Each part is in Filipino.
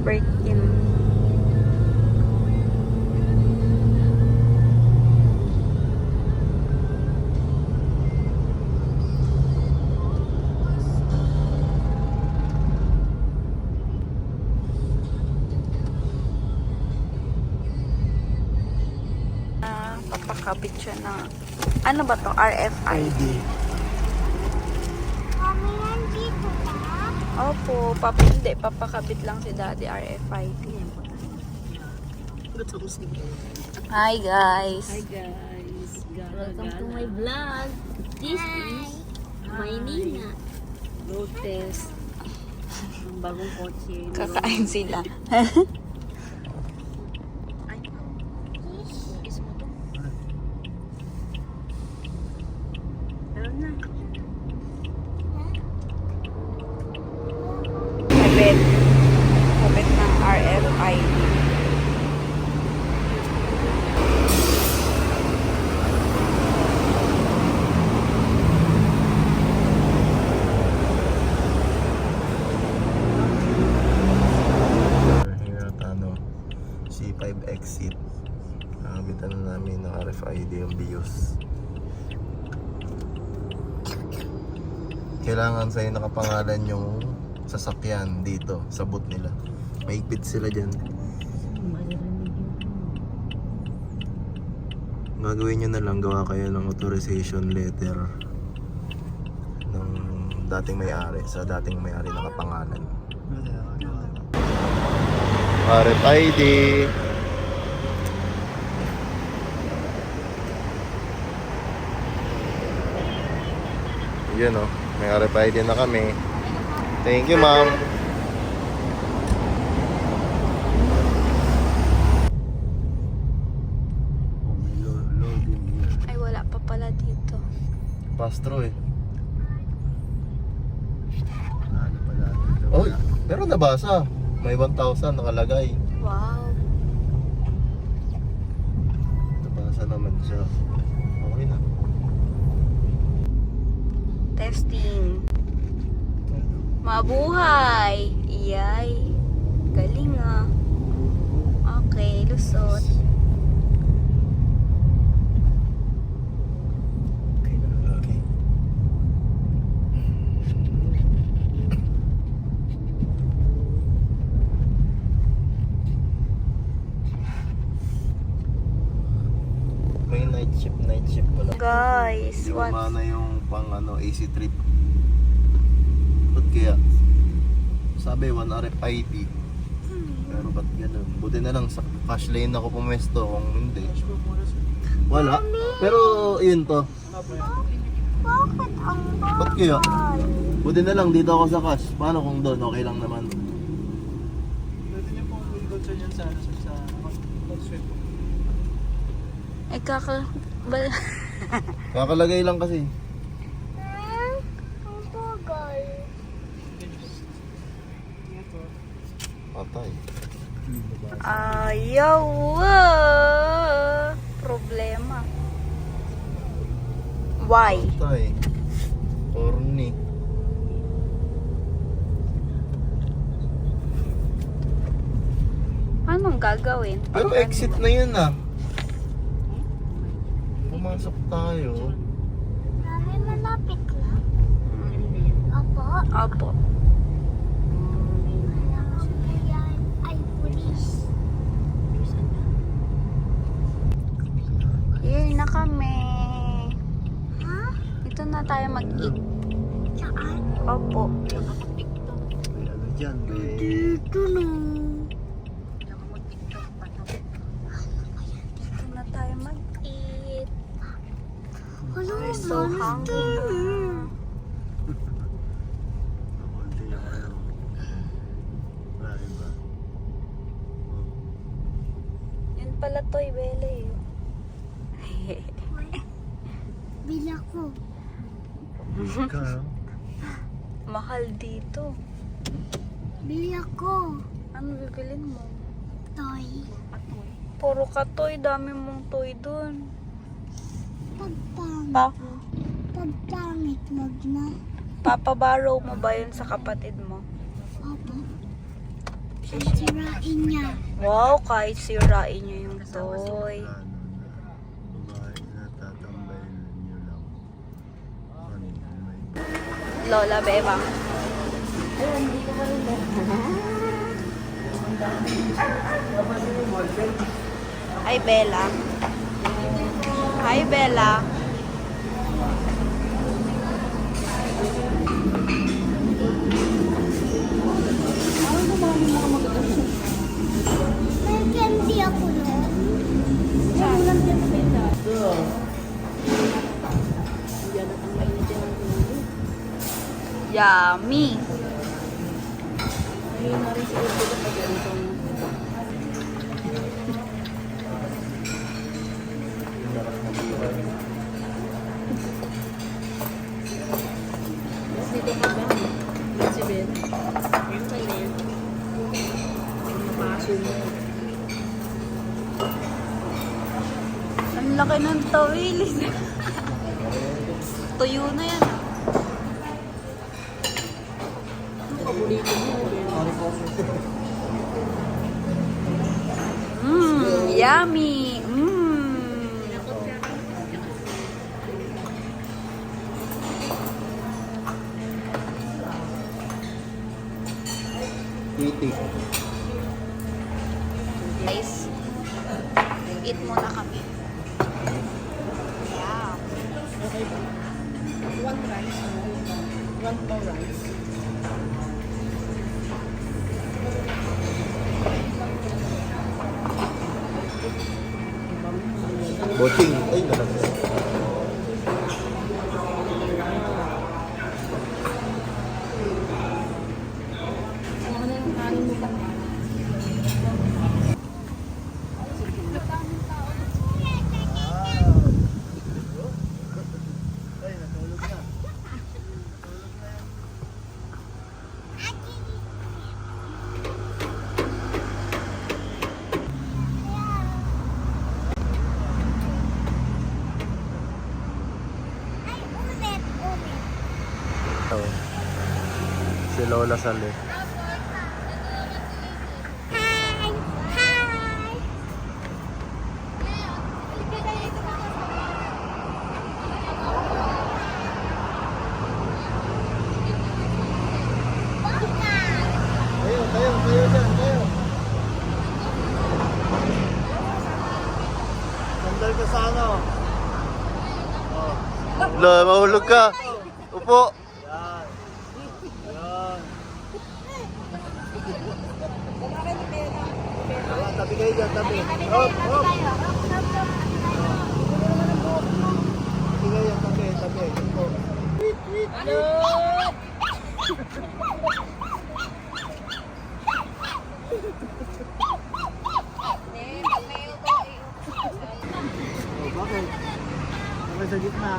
break-in. Papakabit siya na, ano ba to? RFID. Kami nandito na. Opo, hindi. Papakabit lang si Daddy RFID. Hi guys! Hi guys! Welcome to my vlog. This is Maynila road test. Ang bagong kotse. Kakain sila. Kabit. Kabit ng RFID. Here at C5 exit. Nakabitan na namin ng RFID yung BIOS. Kailangan sa'yo nakapangalan yung sasakyan dito sa boot nila. Maigpit sila dyan. Gagawin nyo na lang, gawa kayo ng authorization letter ng dating may-ari, sa dating may-ari nakapangalan. RFID. Yan o, may RFID na kami. Thank you, ma'am. Ay, wala pa pala dito. Pastro eh. Oh, pero nabasa. May 1,000 nakalagay. Wow. Nabasa naman siya. Okay na. Testing. Mabuhay! Iyay. Galing ah. Okay, lusot. Okay na. Okay. May night shift pala. Guys, Hindi what? kumana yung pang AC trip. Ba't kaya? Sabi 1 RFID. Pero ba't ganun? Buti na lang sa cash lane ako pumesto. Kung hindi, wala. Pero yun to. Bakit ang Ba't kaya? bakal? Buti na lang dito ako sa cash. Paano kung doon? Okay lang naman. Pwede niyo pong i-concern yan sa Swift. Ay, Kakalagay lang kasi. Ang bagal. Patay. Ayaw. Problema. Why? Patay. Corny. Paano ang gagawin? Pero exit na yun ah. Pumasok tayo. Mami, malapit na. Opo. Opo. Alam ko yan ay pulis. Yay na kami. Ha? Ito na tayo mag-eat. Saan? Opo. May ano dyan. May... Dito na. Ito na tayo mag-eat. Wala We're so hungry na. Nakunti yung ano. Marami ba? Yan pala toy, Bele. Bila ko. Ikaw? Mahal dito. Bila ko. Ano bibilin mo? Toy. Puro ka toy. Dami mong toy dun. Pagpangit. Pa Pagpangit, wag na. Papaborrow mo ba yun sa kapatid mo? Opo. Sirain niya. Wow, kahit sirain niyo yung toy. Babae na tatambayin nyo lang. Lola Bebang. Hi, Bella. Hi, Bella. May candy ako noon. Yummy. Ayun na rin siguro dito pag ganitong Dito ka ba? Si Ben. Ayun tayo na yan. Mapaso mo. Ang laki ng tawilis. Tuyo na yan. Paborito mo. Yummy. Titik. Guys, eat muna kami. Yeah. One rice. One more rice. Boching. Ay, nalagay. Ano na yung kanin mo ba? Ay, natulog na. Ay, ulit. Oh. Si Lola Sali. Hi! Hi! Tayo dyan, tayo. Sandal ka sa ano? Lo, mahulog ka. Upo. Yan. Yan. Tabi kayo dyan, tabi. Hop, hop. Tabi kayo, tabi. Hop. Oh, bakit? Bakit sa gitna?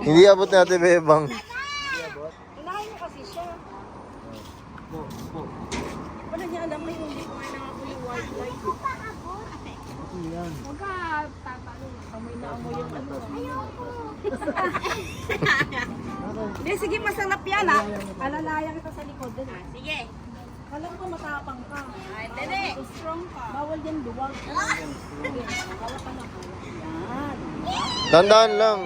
Hindi abot natin, Bebang. Hindi, sige, masarap yan ha. Alalayan kita sa likod din ha. Sige. Alam ko matapang ka. Ay, dali. Strong ka. Bawal yan duwag. Bawal ka na. Yan. Tandaan lang.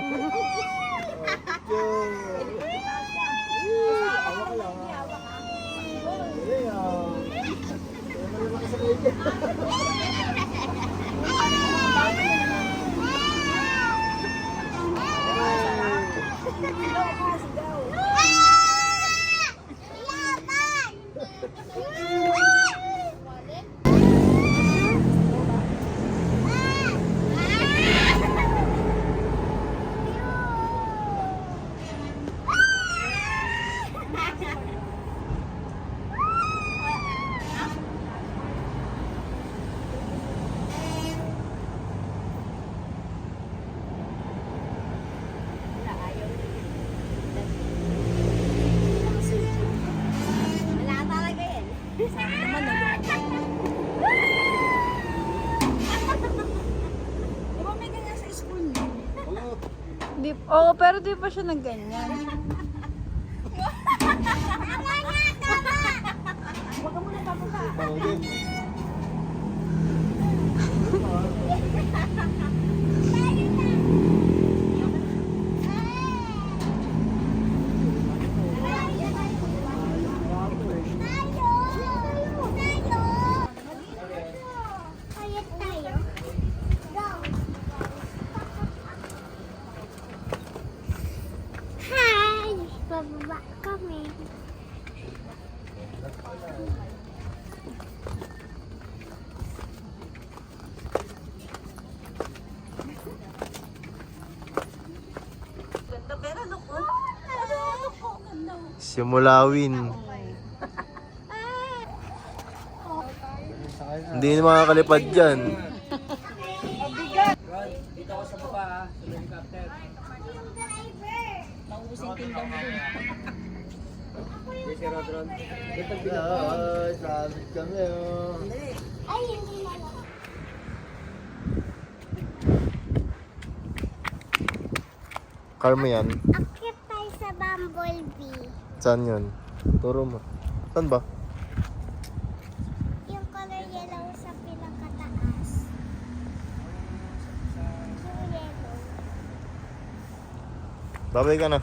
Oo, pero di pa siya nagganyan. Kayat tayo. Go. Hi! Bababa kami. Simulawin. Hindi na makakalipad dyan. Ay, sabi kami oh. Ay, hindi na lang. Car mo yan? Akit tayo sa Bumblebee. Saan yun? Turo mo. Saan ba? Yung color yellow sa pinakataas. Yung yellow. Babay ka na.